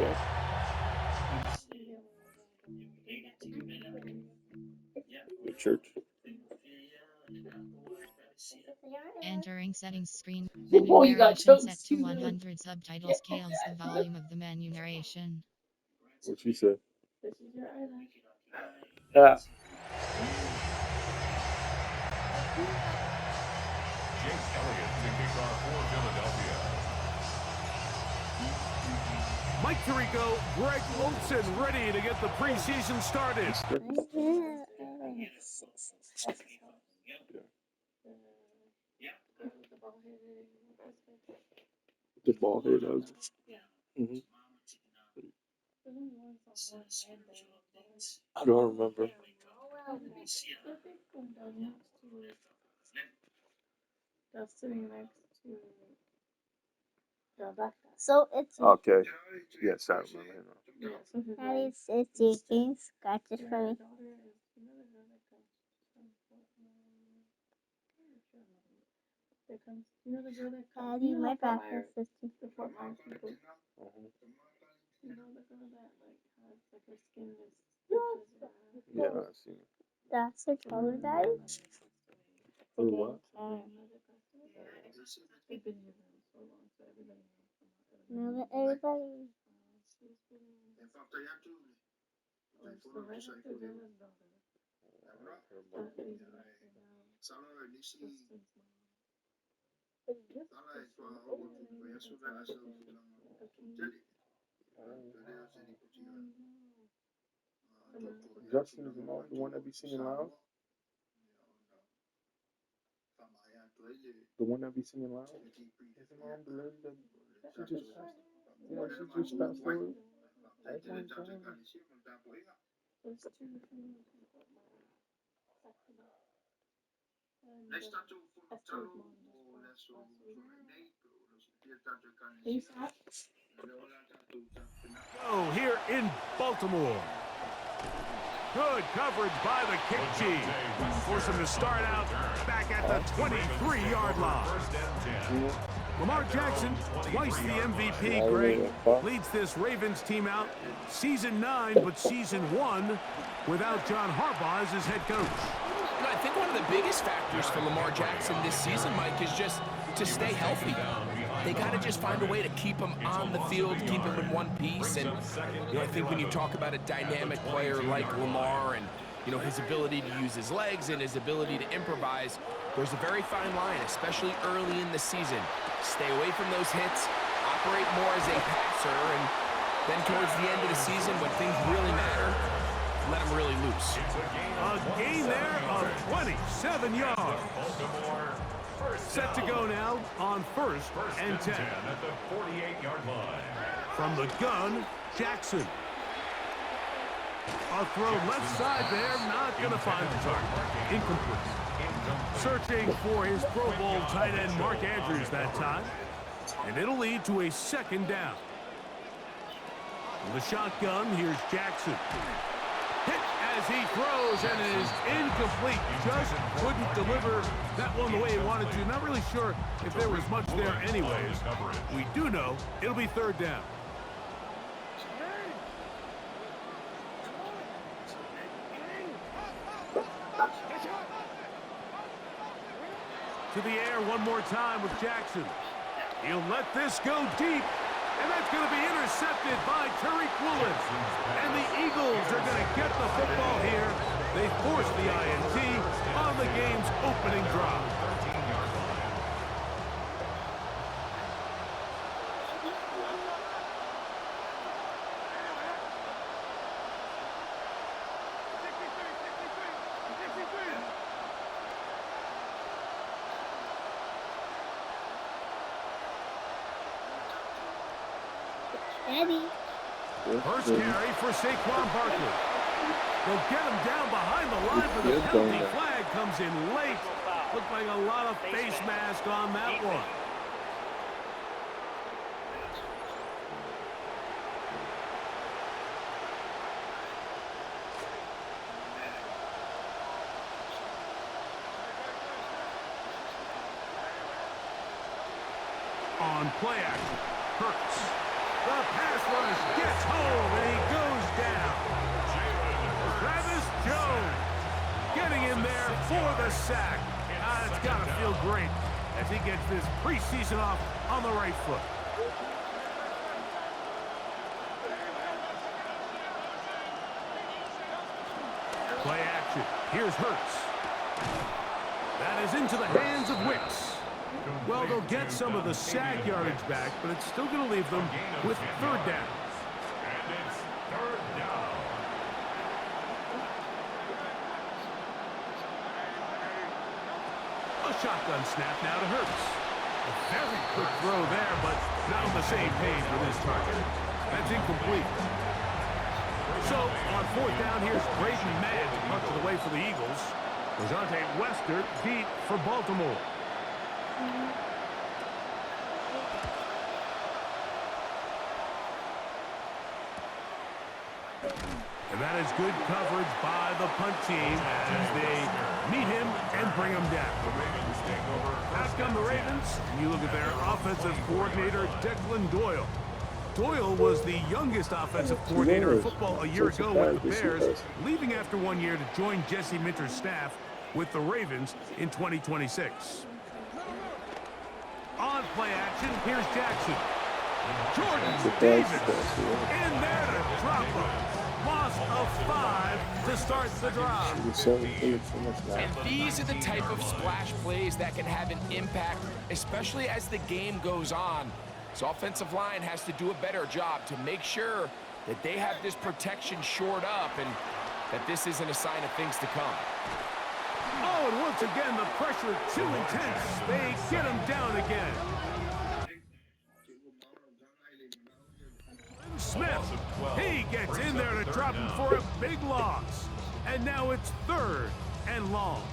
so. The church. Entering settings screen. Menu Football, you got narration toast. set to 100. Subtitle scales the volume of the menu narration. What she said? This is your eyelash. Yeah. Jake Elliott to kick off for Philadelphia. Mike Tirico, Greg Olson ready to get the preseason started. The ball head has. I don't remember. That's sitting next to So it's Okay. Yes, I remember. Daddy says you can scratch it for me. Daddy, my back is sister. The Fort Myers people. You know the girl that has her skin is Yeah, I see. That's her color, Daddy? For what? They've been here for so long, so everybody knows them. Now that everybody. Justin is the one that be singing loud? The one that be singing loud? Is the mom the lady that she just passed? Yeah, she just passed away. That's what I'm saying. Oh, here in Baltimore. Good coverage by the kick team. Force him to start out back at the 23-yard line. Lamar Jackson, twice the MVP, Greg, leads this Ravens team out season 9, but season 1 without John Harbaugh as his head coach. You know, I think one of the biggest factors for Lamar Jackson this season, Mike, is just to stay healthy. They got to just find a way to keep him on the field, keep him in one piece. And, you know, I think when you talk about a dynamic player like Lamar and, you know, his ability to use his legs and his ability to improvise, there's a very fine line, especially early in the season. Stay away from those hits, operate more as a passer, and then towards the end of the season, when things really matter, let him really loose. A gain there of 27 yards. Set to go now on 1st and 10. At the 48-yard line. From the gun, Jackson. A throw left side there, not going to find the target. Incomplete. Searching for his Pro Bowl tight end Mark Andrews that time. And it'll lead to a 2nd down. From the shotgun, here's Jackson. Hit as he throws, and it is incomplete. Just couldn't deliver that one the way he wanted to. Not really sure if there was much there anyways. We do know it'll be 3rd down. To the air one more time with Jackson. He'll let this go deep. And that's going to be intercepted by Tariq Woolen. And the Eagles are going to get the football here. They force the INT on the game's opening drive. Daddy. First carry for Saquon Barkley. They'll get him down behind the line for the penalty. Flag comes in late. Looked like a lot of face mask on that one. On play action, Hurts. The pass rush gets gets home and he goes down. Travis Jones getting in there for the sack. It's got to feel great as he gets this preseason off on the right foot. Play action. Here's Hurts. That is into the hands of Wicks. Well, they'll get some of the sack yardage back, but it's still going to leave them with third down. And it's third down. A shotgun snap now to Hurts. A very quick throw there, but not on the same page with his target. That's incomplete. So, on fourth down, here's Braden Mann to punch it away for the Eagles. Dejounte Wester beat for Baltimore. And that is good coverage by the punt team as they meet him and bring him down. Out come the Ravens. You look at their offensive coordinator, Declan Doyle. Doyle was the youngest offensive coordinator in football a year ago with the Bears, leaving after 1 year to join Jesse Minter's staff with the Ravens in 2026. On play action, here's Jackson. Jordan Davis in there to drop him. Loss of 5 to start the drive. And these are the type of splash plays that can have an impact, especially as the game goes on. So offensive line has to do a better job to make sure that they have this protection shored up and that this isn't a sign of things to come. Oh, and once again, the pressure too intense. They get him down again. Smith, he gets in there to drop him for a big loss. And now it's third and long.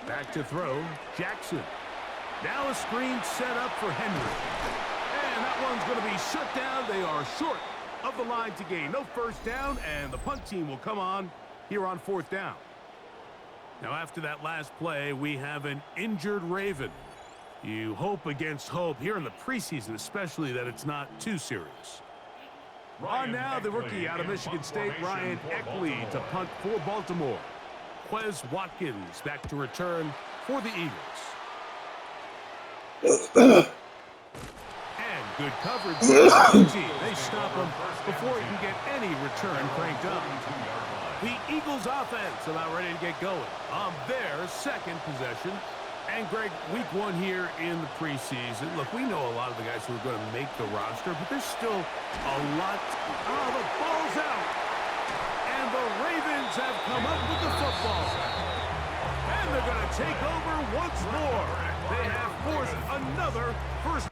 Back to throw, Jackson. Now a screen set up for Henry. And that one's going to be shut down. They are short of the line to gain. No first down, and the punt team will come on here on fourth down. Now, after that last play, we have an injured Raven. You hope against hope here in the preseason, especially that it's not too serious. On now, the rookie out of Michigan State, Ryan Eckley, to punt for Baltimore. Quez Watkins back to return for the Eagles. And good coverage. They stop him before he can get any return cranked up. The Eagles offense about ready to get going on their second possession. And Greg, week 1 here in the preseason. Look, we know a lot of the guys who are going to make the roster, but there's still a lot. Oh, the ball's out. And the Ravens have come up with the football. And they're going to take over once more. They have forced another first.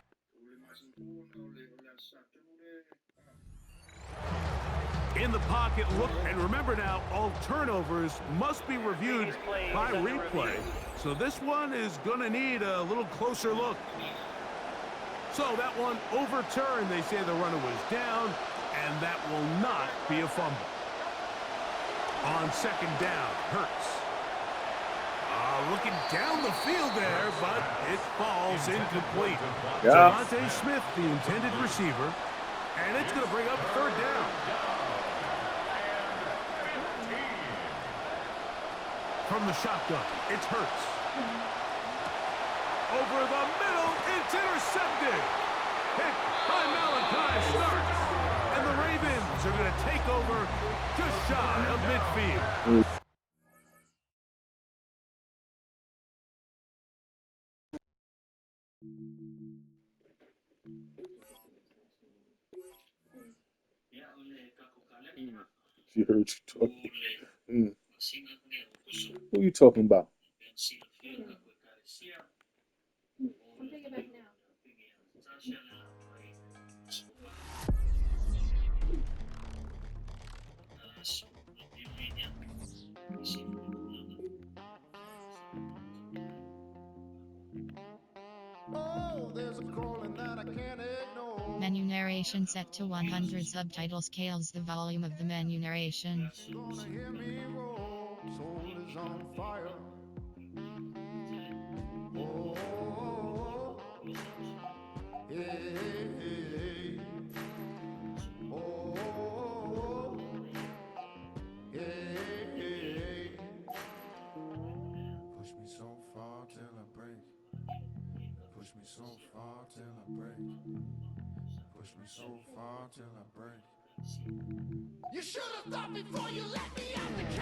In the pocket, look, and remember now, all turnovers must be reviewed by replay. So this one is going to need a little closer look. So that one overturned. They say the runner was down, and that will not be a fumble. On second down, Hurts. Looking down the field there, but it falls incomplete. Devontae Smith, the intended receiver, and it's going to bring up third down. From the shotgun, it's Hurts. Over the middle, it's intercepted. Hit by Malachi Starks. And the Ravens are going to take over just shy of midfield. She heard you talking. Who you talking about? I'm taking it back now. Menu narration. Narration set to 100. Subtitle scales the volume of the menu narration. Gonna hear me roar, soul is on fire. Oh, hey, hey, hey. Oh, hey, hey. Push me so far till I break. Push me so far till I break. Push me so far till I break. You should have thought before you let me out the cage.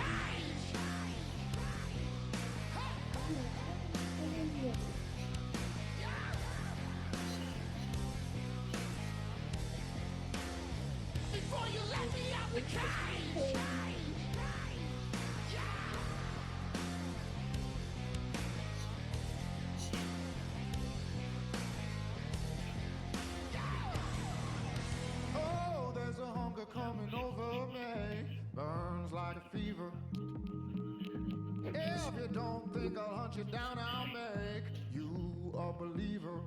Before you let me out the cage. Oh, there's a hunger coming over me, burns like a fever. If you don't think I'll hunt you down, I'll make you a believer.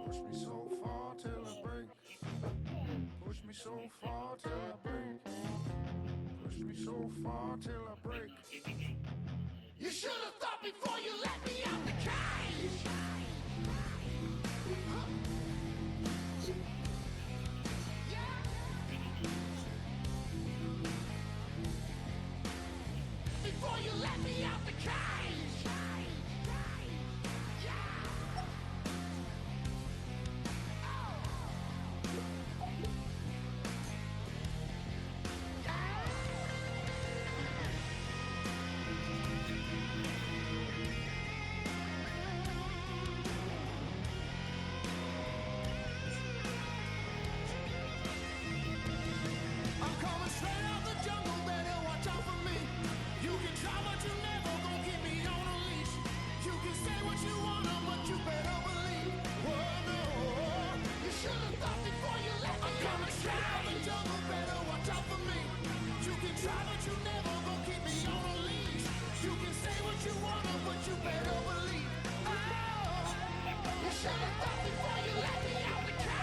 Push me so far till I break. Push me so far till I break. Push me so far till I break. You should have thought before you let me out the cage. Before you let me out the cage. I'm coming straight out the jungle, better watch out for me. You can try, but you never gon' keep me on a leash. You can say what you wanna, but you better believe. Well, no, you should have thought before you let me. I'm coming straight out the jungle, better watch out for me. You can try, but you never gon' keep me on a leash. You can say what you wanna, but you better believe. Oh, you should have thought before you let me out the cage.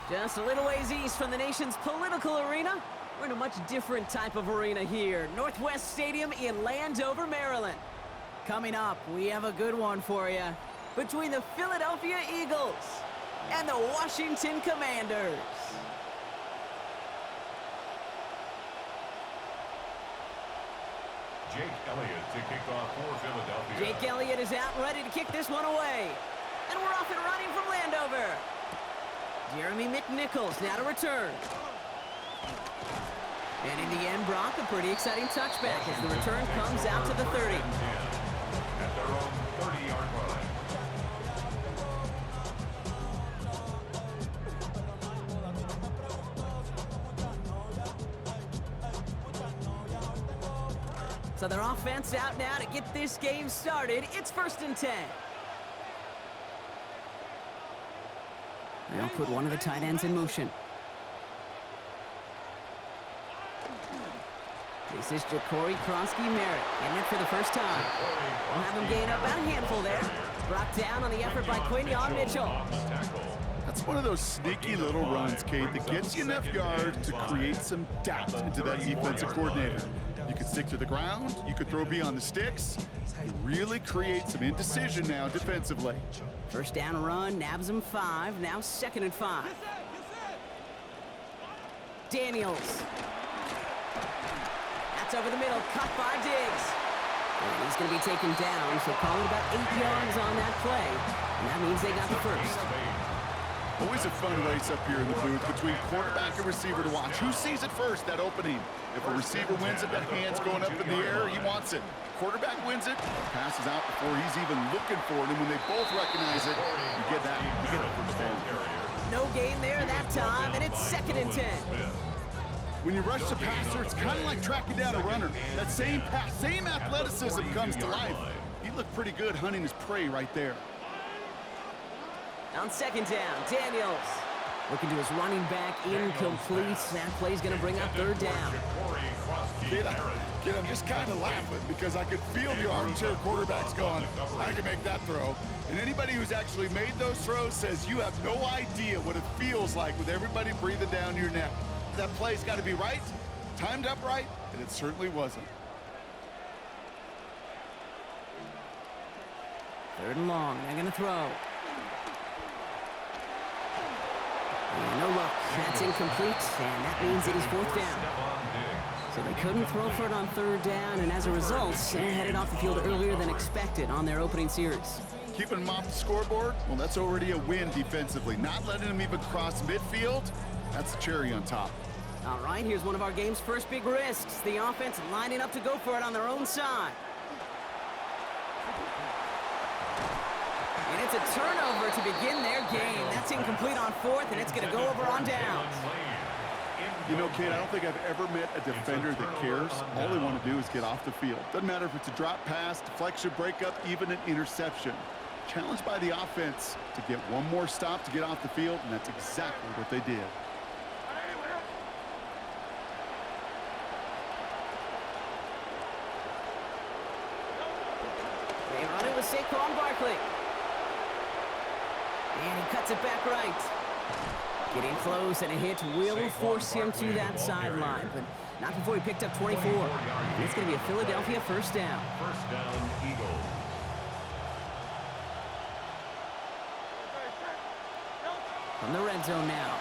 Just a little ways east from the nation's political arena, we're in a much different type of arena here. Northwest Stadium in Landover, Maryland. Coming up, we have a good one for you. Between the Philadelphia Eagles and the Washington Commanders. Jake Elliott to kick off for Philadelphia. Jake Elliott is out ready to kick this one away. And we're off and running from Landover. Jeremy McNichols now to return. And in the end, Brock, a pretty exciting touchback as the return comes out to the 30. At their own 30-yard line. So their offense out now to get this game started. It's 1st and 10. They'll put one of the tight ends in motion. This is Ja'Cory Kronsky-Merritt, getting it for the first time. We'll have him gain about a handful there. Brought down on the effort by Quinion Mitchell. That's one of those sneaky little runs, Kate, that gets you enough yards to create some doubt into that defensive coordinator. You could stick to the ground, you could throw beyond the sticks. You really create some indecision now defensively. First down run, nabs him 5, now 2nd and 5. Daniels. That's over the middle, cut by Diggs. And he's going to be taken down, so call it about 8 yards on that play. And that means they got the first. Always a fun race up here in the booth between quarterback and receiver to watch. Who sees it first, that opening? If a receiver wins it, that hand's going up in the air, he wants it. Quarterback wins it, passes out before he's even looking for it, and when they both recognize it, you get that first down. No gain there that time, and it's 2nd and 10. When you rush the passer, it's kind of like tracking down a runner. That same pass, same athleticism comes to life. He looked pretty good hunting his prey right there. On 2nd down, Daniels. Looking to his running back, incomplete. That play's going to bring up 3rd down. Kid, I'm just kind of laughing because I could feel the armchair quarterback's going, I can make that throw. And anybody who's actually made those throws says you have no idea what it feels like with everybody breathing down your neck. That play's got to be right, timed up right, and it certainly wasn't. 3rd and long, they're going to throw. And no look, that's incomplete, and that means it is 4th down. So they couldn't throw for it on 3rd down, and as a result, they're headed off the field earlier than expected on their opening series. Keeping them off the scoreboard, well, that's already a win defensively. Not letting them even cross midfield, that's the cherry on top. All right, here's one of our game's first big risks. The offense lining up to go for it on their own side. And it's a turnover to begin their game. That's incomplete on 4th, and it's going to go over on downs. You know, Kate, I don't think I've ever met a defender that cares. All they want to do is get off the field. Doesn't matter if it's a drop pass, deflection, breakup, even an interception. Challenged by the offense to get one more stop to get off the field, and that's exactly what they did. They run it with Saquon Barkley. And he cuts it back right. Getting close, and a hit will force him to that sideline, but not before he picked up 24. And it's going to be a Philadelphia 1st down. 1st down, Eagles. From the red zone now.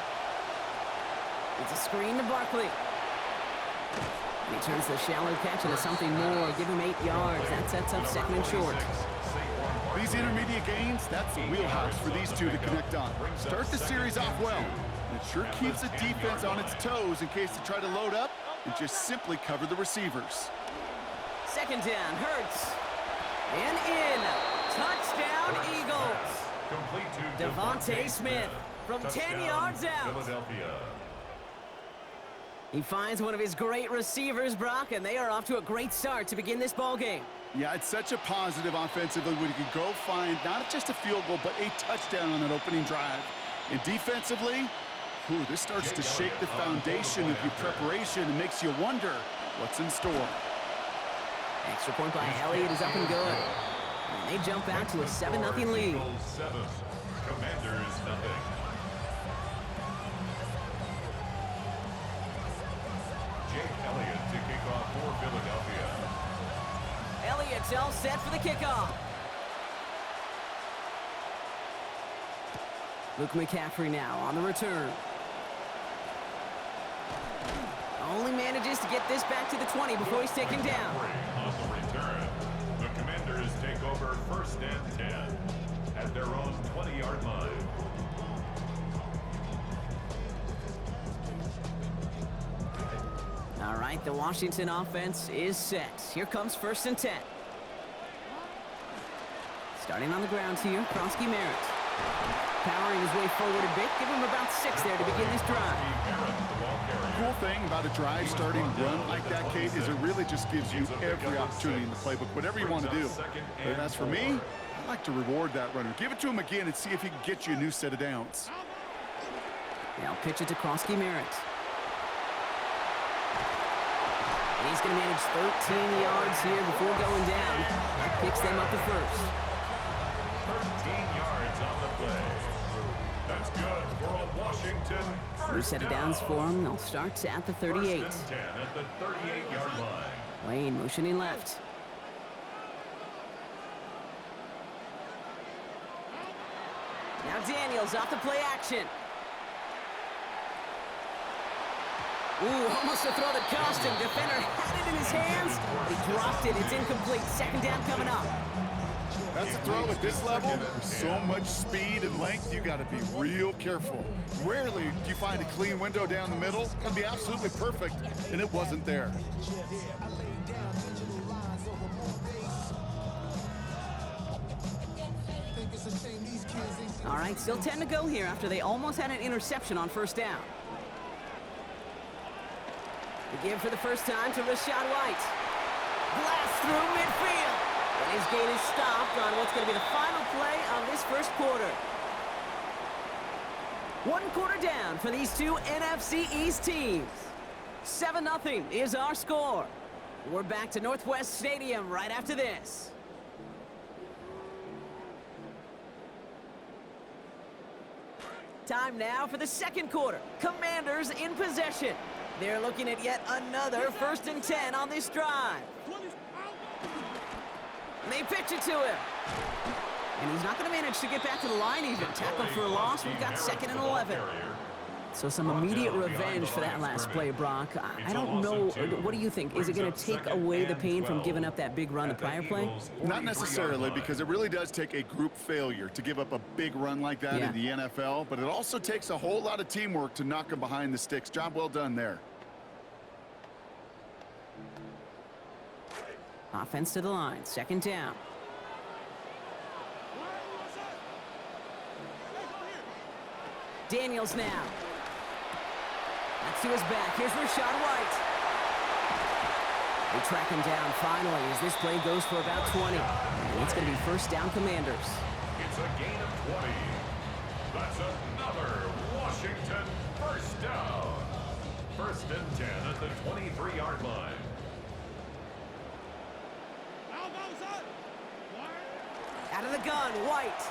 It's a screen to Barkley. And he turns the shallow catch into something more. Give him 8 yards. That sets up 2nd and short. These intermediate gains, that's the wheelhouse for these two to connect on. Start the series off well. And it sure keeps the defense on its toes in case they try to load up and just simply cover the receivers. 2nd down, Hurts. And in. Touchdown, Eagles. Devontae Smith from 10 yards out. Philadelphia. He finds one of his great receivers, Brock, and they are off to a great start to begin this ballgame. Yeah, it's such a positive offensively when you can go find not just a field goal, but a touchdown on that opening drive. And defensively, this starts to shake the foundation of your preparation and makes you wonder what's in store. Extra point by Elliott is up and good. And they jump out to a 7-0 lead. 7. Commanders nothing. Jake Elliott to kick off for Philadelphia. Elliott's all set for the kickoff. Luke McCaffrey now on the return. Only manages to get this back to the 20 before he's taken down. On the return, the Commanders take over 1st and 10 at their own 20-yard line. All right, the Washington offense is set. Here comes 1st and 10. Starting on the ground here, Kronsky-Merritt. Powering his way forward a bit. Give him about 6 there to begin this drive. The cool thing about a drive starting run like that, Kate, is it really just gives you every opportunity in the playbook, whatever you want to do. But as for me, I like to reward that runner. Give it to him again and see if he can get you a new set of downs. They'll pitch it to Krosky Merritt. And he's going to manage 13 yards here before going down. That picks them up to first. 13 yards on the play. That's good for a Washington New set of downs for them. They'll start at the 38. First and 10 at the 38-yard line. Lane motioning left. Now Daniels off the play action. Ooh, almost a throw that cost him. Defender had it in his hands, but he dropped it. It's incomplete. Second down coming up. That's a throw at this level. There's so much speed and length, you got to be real careful. Rarely do you find a clean window down the middle. It's going to be absolutely perfect, and it wasn't there. All right, still 10 to go here after they almost had an interception on first down. The give for the first time to Rachaad White. Blast through midfield. And his gain is stopped on what's going to be the final play of this first quarter. 1 quarter down for these two NFC East teams. 7-0 is our score. We're back to Northwest Stadium right after this. Time now for the second quarter. Commanders in possession. They're looking at yet another 1st and 10 on this drive. They pitch it to him. And he's not going to manage to get back to the line even. Tackle for a loss. We've got 2nd and 11. So some immediate revenge for that last play, Brock. I don't know. What do you think? Is it going to take away the pain from giving up that big run the prior play? Not necessarily, because it really does take a group failure to give up a big run like that in the NFL, but it also takes a whole lot of teamwork to knock them behind the sticks. Job well done there. Offense to the line. 2nd down. Daniels now. That's to his back. Here's Rachaad White. They track him down finally as this play goes for about 20. And it's going to be 1st down Commanders. It's a gain of 20. That's another Washington 1st down. 1st and 10 at the 23-yard line. Out of the gun, White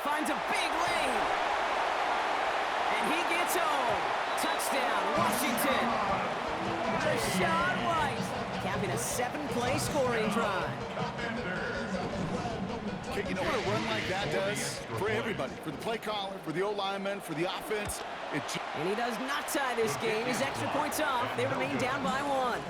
finds a big lane. And he gets home. Touchdown, Washington. Rachaad White capping a 7-play scoring drive. Okay, you know what a run like that does? For everybody. For the play caller, for the O-lineman, for the offense. And he does not tie this game. His extra points off. They remain down by 1.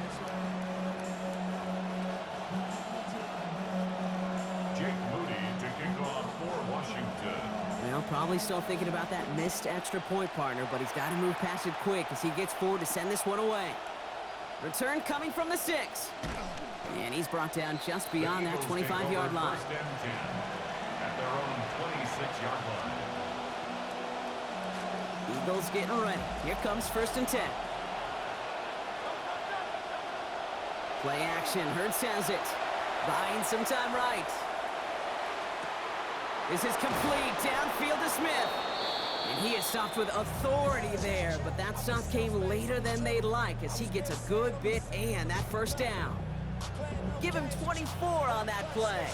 Well, probably still thinking about that missed extra point, partner, but he's got to move past it quick as he gets forward to send this one away. Return coming from the 6. And he's brought down just beyond that 25-yard line. 1st and 10 at their own 26-yard line. Eagles getting ready. Here comes 1st and 10. Play action. Hurts has it. Buying some time right. This is complete, downfield to Smith. And he is stopped with authority there, but that stop came later than they'd like as he gets a good bit and that 1st down. Give him 24 on that play.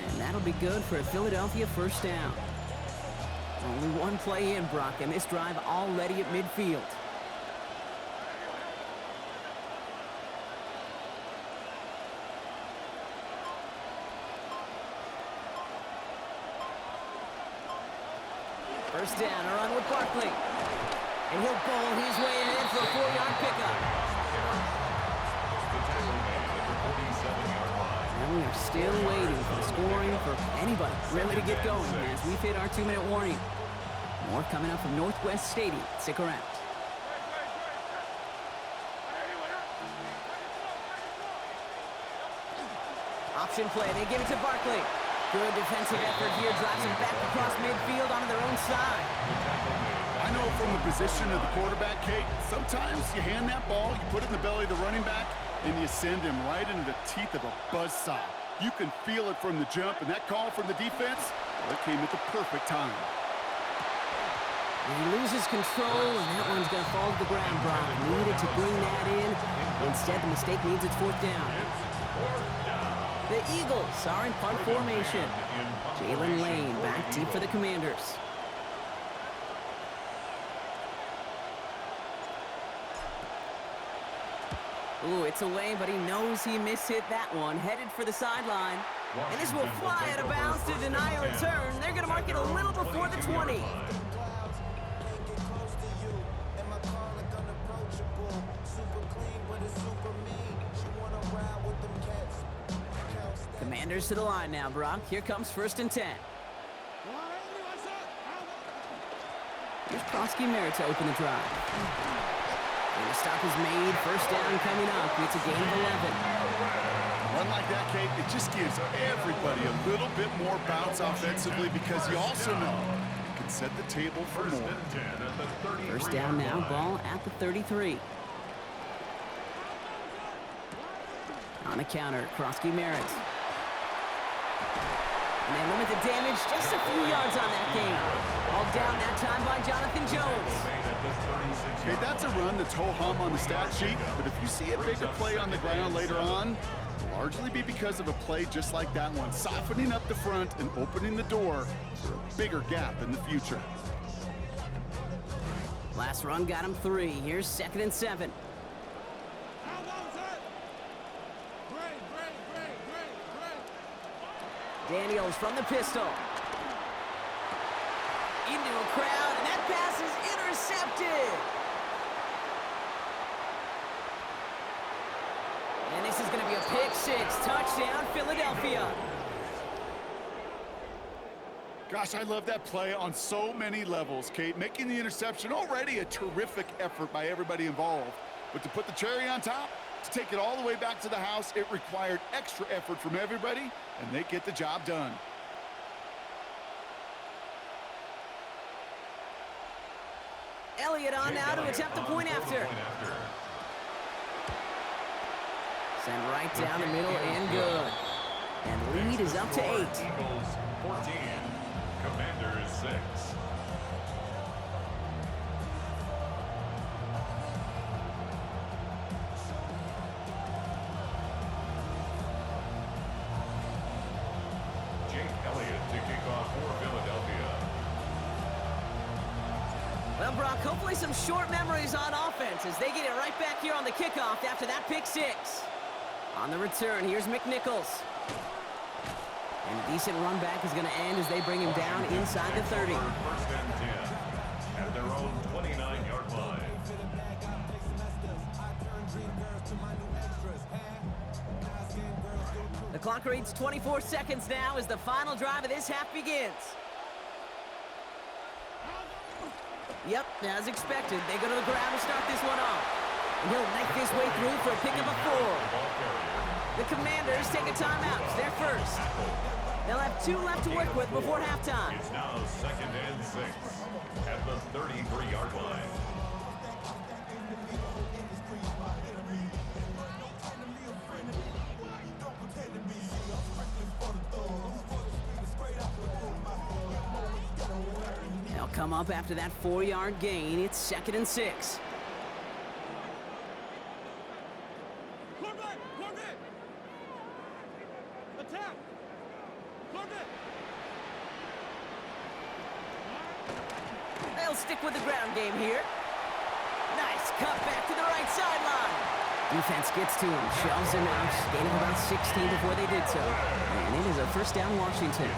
And that'll be good for a Philadelphia 1st down. Only 1 play in, Brock, and this drive already at midfield. First down, a run with Barkley. And he'll bowl his way in for a 4-yard pickup. And we are still waiting for the scoring for anybody really to get going as we've hit our 2-minute warning. More coming up from Northwest Stadium. Stick around. Option play, they give it to Barkley. Good defensive effort here, drives him back across midfield onto their own side. I know from the position of the quarterback, Kate, sometimes you hand that ball, you put it in the belly of the running back, and you send him right into the teeth of a buzzsaw. You can feel it from the jump, and that call from the defense, well, it came at the perfect time. And he loses control, and that one's going to fall to the ground, Brock. Needed to bring that in. Instead, the mistake means it's fourth down. The Eagles are in punt formation. Jalen Lane back deep for the Commanders. Ooh, it's away, but he knows he mishit that one. Headed for the sideline. And this will fly out of bounds to deny a return. They're going to mark it a little before the 20. Commanders to the line now, Brock. Here comes 1st and 10. Here's Krosky Merritt to open the drive. And the stop is made. 1st down coming up. It's a gain of 11. Run like that, Kate, it just gives everybody a little bit more bounce offensively because you also know it can set the table for more. 1st down now, ball at the 33. On the counter, Krosky Merritt. And they limit the damage just a few yards on that game. All down that time by Jonathan Jones. Okay, that's a run that's ho-hum on the stat sheet, but if you see a bigger play on the ground later on, it'll largely be because of a play just like that one, softening up the front and opening the door for a bigger gap in the future. Last run got him 3. Here's 2nd and 7. Daniels from the pistol. Into a crowd, and that pass is intercepted. And this is going to be a pick 6. Touchdown, Philadelphia. Gosh, I love that play on so many levels, Kate. Making the interception already a terrific effort by everybody involved. But to put the cherry on top, to take it all the way back to the house, it required extra effort from everybody, and they get the job done. Elliott on now to attempt the point after. Send right down the middle and good. And lead is up to 8. Eagles 14, Commanders 6. Well, Brock, hopefully some short memories on offense as they get it right back here on the kickoff after that pick 6. On the return, here's McNichols. And a decent run back is going to end as they bring him down inside the 30. 1st and 10 at their own 29-yard line. The clock reads 24 seconds now as the final drive of this half begins. Yep, as expected, they go to the ground to start this one off. And he'll knife his way through for a pick of a 4. The Commanders take a timeout. It's their first. They'll have 2 left to work with before halftime. It's now 2nd and 6 at the 33-yard line. They'll come up after that 4-yard gain. It's 2nd and 6. Attack! They'll stick with the ground game here. Nice cut back to the right sideline. Defense gets to him, shoves him out. Gain of about 16 before they did so. And it is a 1st down Washington.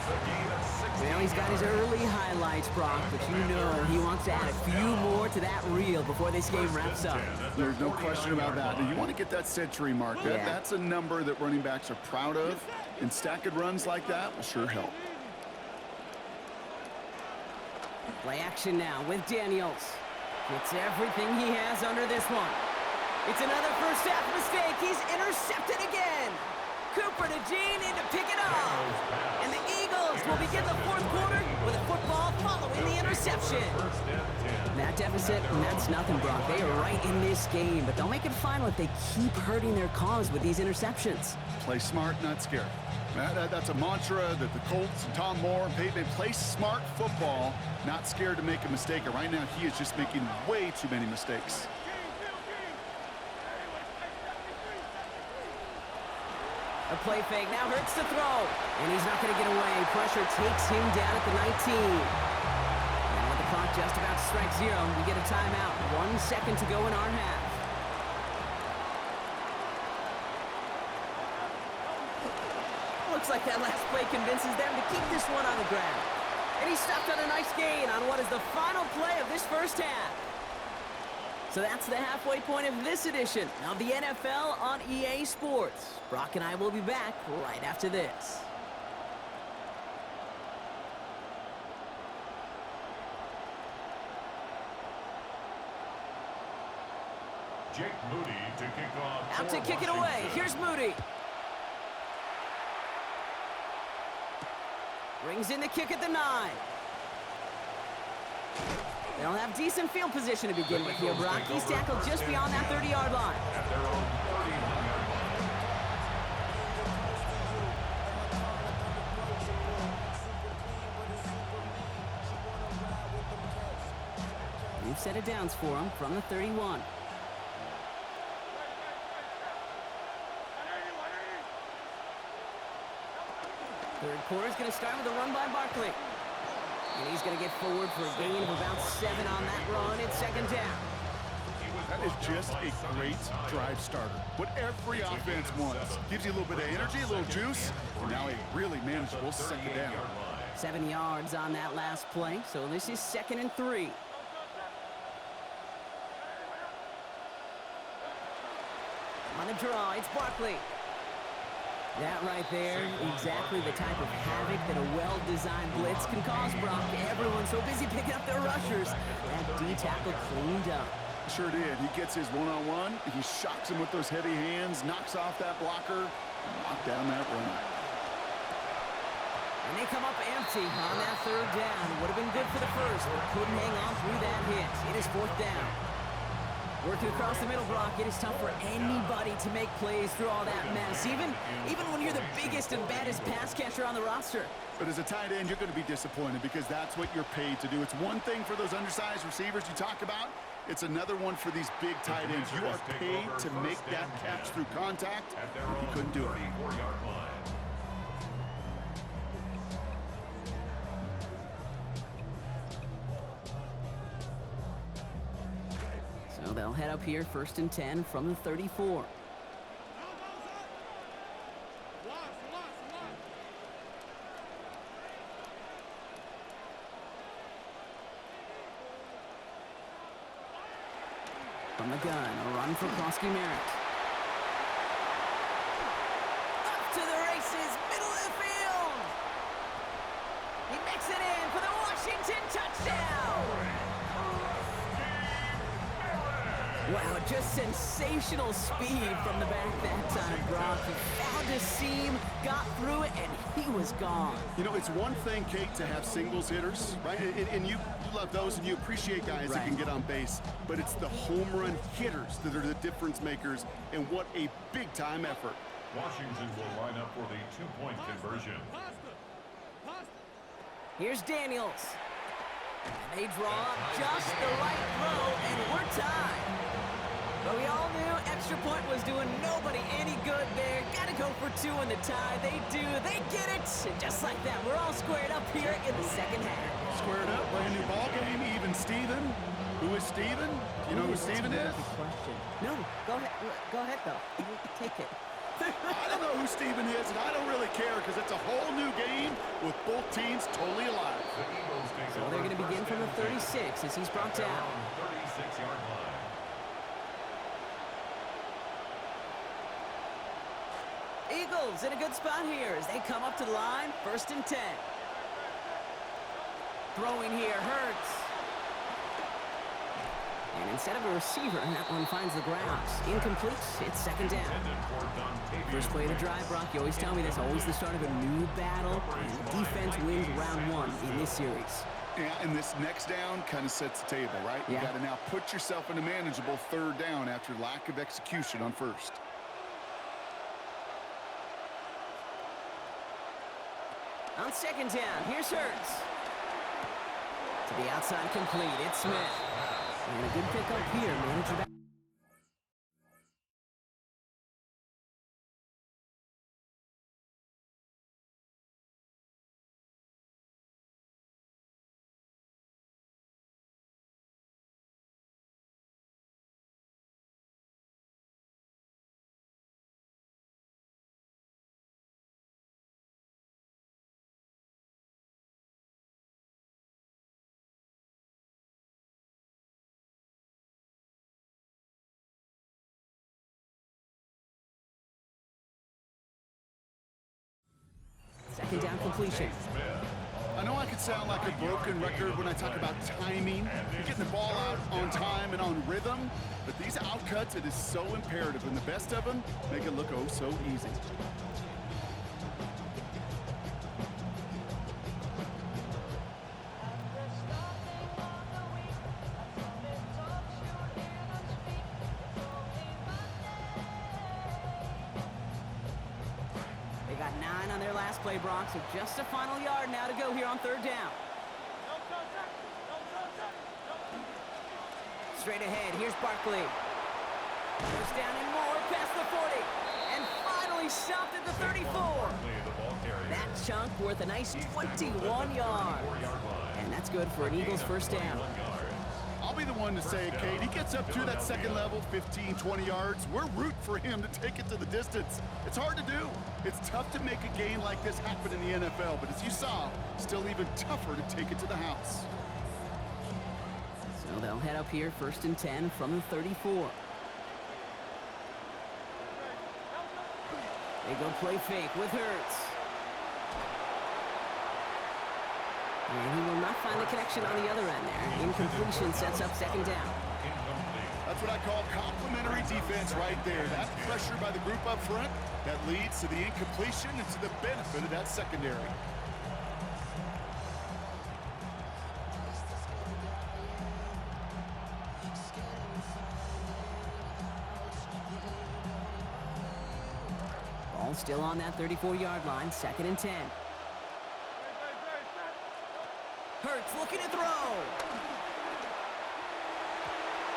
Well, he's got his early highlights, Brock, but you know he wants to add a few more to that reel before this game wraps up. There's no question about that. You want to get that century mark. Yeah. That's a number that running backs are proud of, and stacking runs like that will sure help. Play action now with Daniels. Gets everything he has under this one. It's another first half mistake. He's intercepted again. Cooper to Gene in to pick it off. And the Eagles will begin the 4th quarter with a football following the interception. That deficit, and that's nothing, Brock. They are right in this game, but they'll make it final if they keep hurting their cause with these interceptions. Play smart, not scared. That's a mantra that the Colts and Tom Moore and Peyton play smart football, not scared to make a mistake. And right now, he is just making way too many mistakes. A play fake now hurts to throw. And he's not going to get away. Pressure takes him down at the 19. And with the clock just about to strike 0, we get a timeout. 1 second to go in our half. Looks like that last play convinces them to keep this one on the ground. And he stopped on a nice gain on what is the final play of this first half. So that's the halfway point of this edition of the NFL on EA Sports. Brock and I will be back right after this. Jake Moody to kick off. Out to kick it away. Here's Moody. Brings in the kick at the 9. They'll have decent field position to begin with here, Brock. He's tackled just beyond that 30-yard line. At their own 31-yard line. We've set it downs for him from the 31. Third quarter is going to start with a run by Barkley. And he's going to get forward for a gain of about 7 on that run. It's second down. That is just a great drive starter. What every offense wants. Gives you a little bit of energy, a little juice, and now a really manageable second down. 7 yards on that last play, so this is 2nd and 3. On the draw, it's Barkley. That right there, exactly the type of havoc that a well-designed blitz can cause, Brock. Everyone's so busy picking up their rushers. That D-tackle cleaned up. Sure did. He gets his one-on-one. He shocks him with those heavy hands, knocks off that blocker, and knocked down that run. And they come up empty on that 3rd down. Would have been good for the first, but couldn't hang on through that hit. It is 4th down. Working across the middle, Brock, it is tough for anybody to make plays through all that mess, even when you're the biggest and baddest pass catcher on the roster. But as a tight end, you're going to be disappointed because that's what you're paid to do. It's one thing for those undersized receivers you talk about. It's another one for these big tight ends. You are paid to make that catch through contact, and he couldn't do it. So they'll head up here 1st and 10 from the 34. From the gun, a run for Krosky-Merritt. Up to the races, middle of the field. He makes it in for the Washington touchdown. Wow, just sensational speed from the back that time, Brock. He found a seam, got through it, and he was gone. You know, it's one thing, Kate, to have singles hitters, right? And you love those, and you appreciate guys that can get on base. But it's the home run hitters that are the difference makers, and what a big-time effort. Washington will line up for the 2-point conversion. Here's Daniels. They draw up just the right throw, and we're tied. But we all knew extra point was doing nobody any good there. Got to go for 2 in the tie. They do. They get it. And just like that, we're all squared up here in the second half. Squared up, brand new ball game. Even Steven. Who is Steven? Do you know who Steven is? Good question. No, go ahead. Go ahead, though. Take it. I don't know who Steven is, and I don't really care because it's a whole new game with both teams totally alive. So they're going to begin from the 36 as he's brought down. 36-yard line. Eagles in a good spot here as they come up to the line, 1st and 10. Throwing here hurts. And instead of a receiver, that one finds the ground. Incomplete, it's 2nd down. First play of the drive, Brock, you always tell me that's always the start of a new battle, and defense wins round 1 in this series. Yeah, and this next down kind of sets the table, right? You got to now put yourself in a manageable 3rd down after lack of execution on 1st. On second down, here's Hurts. To the outside complete, it's Smith. And a good pickup here, manager back. Second down completion. I know I could sound like a broken record when I talk about timing, and getting the ball out on time and on rhythm, but these outcuts, it is so imperative, and the best of them make it look oh so easy. They got 9 on their last play, Bronx, so just a final yard now to go here on third down. Straight ahead, here's Barkley. First down and more, past the 40. And finally stopped at the 34. That chunk worth a nice 21 yards. And that's good for an Eagles first down. I'll be the one to say it, Kate. He gets up to that second level, 15, 20 yards. We're rooting for him to take it to the distance. It's hard to do. It's tough to make a gain like this happen in the NFL, but as you saw, still even tougher to take it to the house. So they'll head up here, first and 10 from the 34. They go play fake with Hurts. And he will not find the connection on the other end there. Incompletion sets up second down. That's what I call complementary defense right there. That pressure by the group up front, that leads to the incompletion and to the benefit of that secondary. Ball still on that 34-yard line, second and 10. Hurts looking to throw.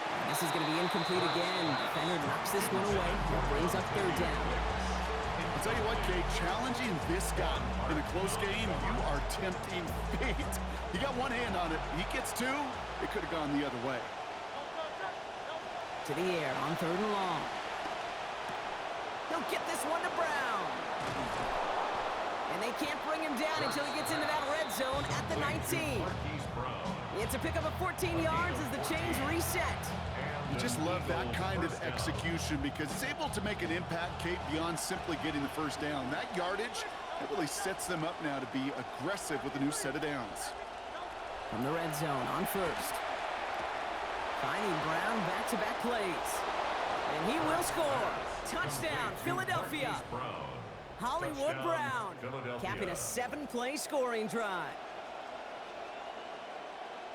And this is going to be incomplete again. Defender knocks this one away. That brings up third down. I'll tell you what, Kate, challenging this guy in a close game, you are tempting fate. He got one hand on it. He gets two, it could have gone the other way. To the air on third and long. He'll get this one to Brown. And they can't bring him down until he gets into that red zone at the 19. It's a pickup of 14 yards as the chains reset. You just love that kind of execution because it's able to make an impact, Kate, beyond simply getting the first down. That yardage, it really sets them up now to be aggressive with a new set of downs. From the red zone on first. Finding Brown back-to-back plays. And he will score. Touchdown, Philadelphia. Hollywood Brown, capping a 7-play scoring drive.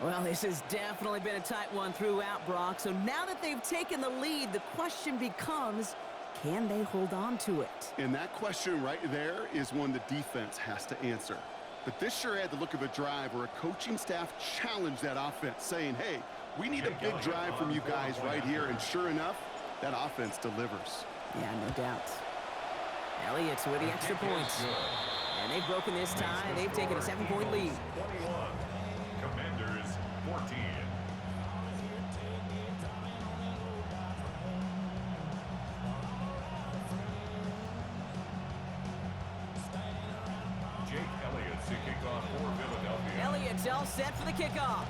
Well, this has definitely been a tight one throughout, Brock. So now that they've taken the lead, the question becomes, can they hold on to it? And that question right there is one the defense has to answer. But this sure had the look of a drive where a coaching staff challenged that offense, saying, hey, we need a big drive from you guys right here. And sure enough, that offense delivers. Yeah, no doubt. Elliott's with the extra points. And they've broken this tie. They've taken a 7-point lead. 21. Commanders 14. Jake Elliott's to kick off for Philadelphia. Elliott's all set for the kickoff.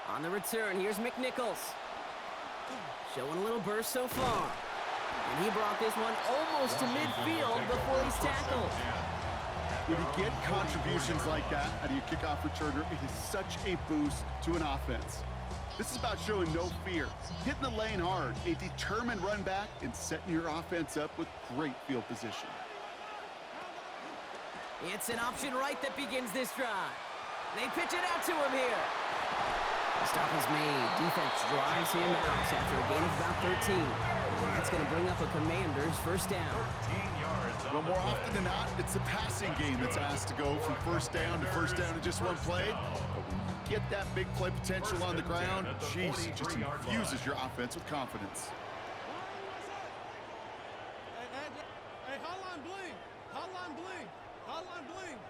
On the return, here's McNichols. Showing a little burst so far. And he brought this one almost to midfield before he's tackled. When you get contributions like that out of your kickoff returner, it is such a boost to an offense. This is about showing no fear, hitting the lane hard, a determined run back, and setting your offense up with great field position. It's an option right that begins this drive. They pitch it out to him here. The stop is made. Defense drives him out after a gain of about 13. And that's going to bring up a Commander's first down. But more often than not, it's the passing game that's asked to go from first down in just one play. But when you get that big play potential on the ground, geez, it just infuses your offense with confidence. Hey, hotline bling. Hotline bling. Hotline bling.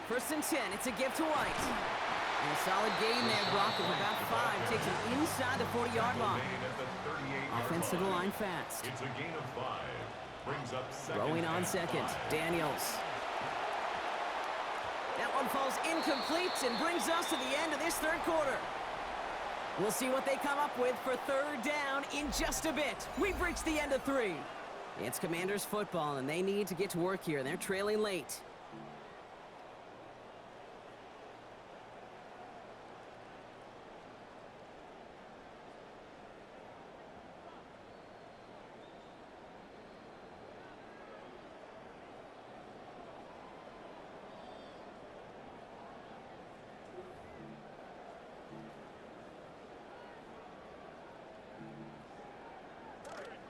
First and 10, it's a give to White. And a solid gain there, Brock, of about 5. Takes him inside the 40-yard line. Offense to the line fast. It's a gain of 5. Brings up second. Throwing on second, Daniels. That one falls incomplete and brings us to the end of this third quarter. We'll see what they come up with for third down in just a bit. We've reached the end of 3. It's Commanders football, and they need to get to work here. They're trailing late.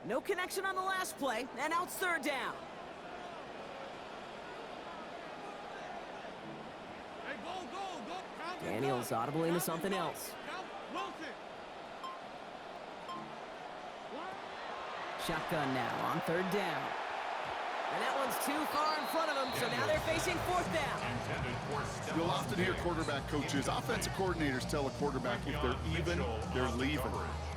No connection on the last play, and now it's third down. Hey, go. Daniels audible into something else. Shotgun now on third down. And that one's too far in front of them, so now they're facing fourth down. You'll often hear quarterback coaches, offensive coordinators tell a quarterback if they're even, they're leaving.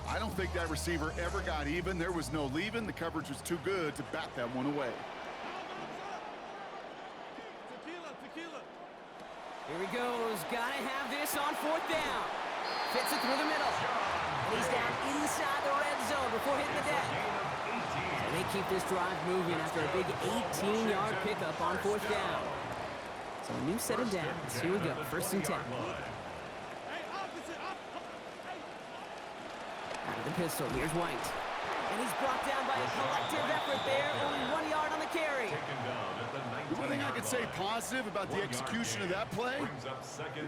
I don't think that receiver ever got even. There was no leaving. The coverage was too good to bat that one away. Tequila. Here he goes. Gotta have this on fourth down. Fits it through the middle. And he's down inside the red zone before hitting the deck. So they keep this drive moving after a big 18-yard pickup on fourth down. So a new set of downs. Here we go. First and 10. Out of the pistol, here's White. And he's brought down by a collective effort there. Only 1 yard on the carry. The one thing I could say positive about the execution of that play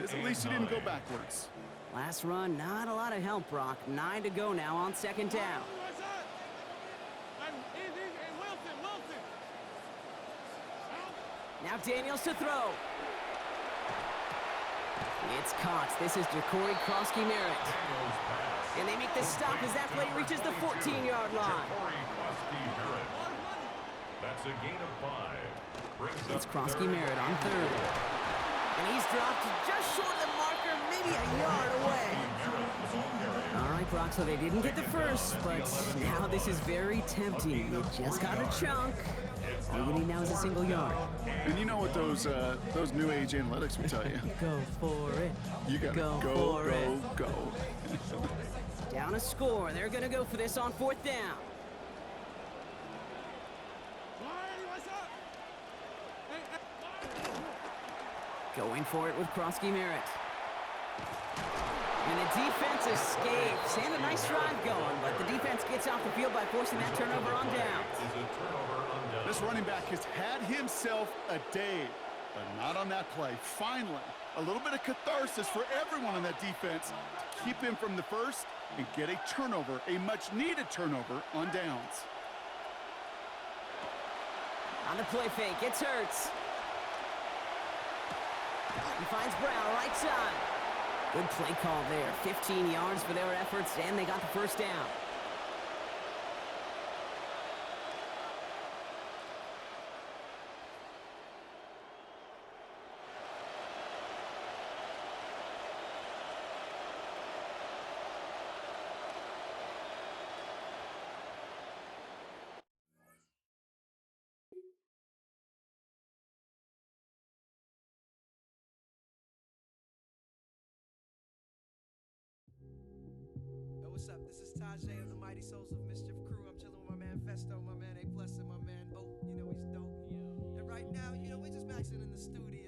is at least he didn't go backwards. Last run, not a lot of help, Brock. 9 to go now on second down. Wilson. Now Daniels to throw. It's caught. This is Ja'Cory Krosky-Merritt. And they make the stop as that play reaches the 14-yard line. That's a gain of 5. It's Krosky-Merritt on third. And he's dropped just short of the marker, maybe a yard away. All right, Brock, so they didn't get the first, but now this is very tempting. You just got a chunk. All you need now is a single yard. And you know what those new age analytics will tell you? Go for it. You gotta go. Down a score. They're gonna go for this on fourth down. Going for it with Krosky-Merritt. And the defense escapes. And a nice drive going, but the defense gets off the field by forcing that turnover on down. This running back has had himself a day, but not on that play. Finally, a little bit of catharsis for everyone on that defense to keep him from the first and get a turnover, a much-needed turnover on downs. On the play fake, it's Hurts. He finds Brown right side. Good play call there. 15 yards for their efforts, and they got the first down. What's up? This is Tajay of the Mighty Souls of Mischief crew. I'm chilling with my man Festo, my man A Plus, and my man Oak. You know he's dope. And right now, we're just maxing in the studio.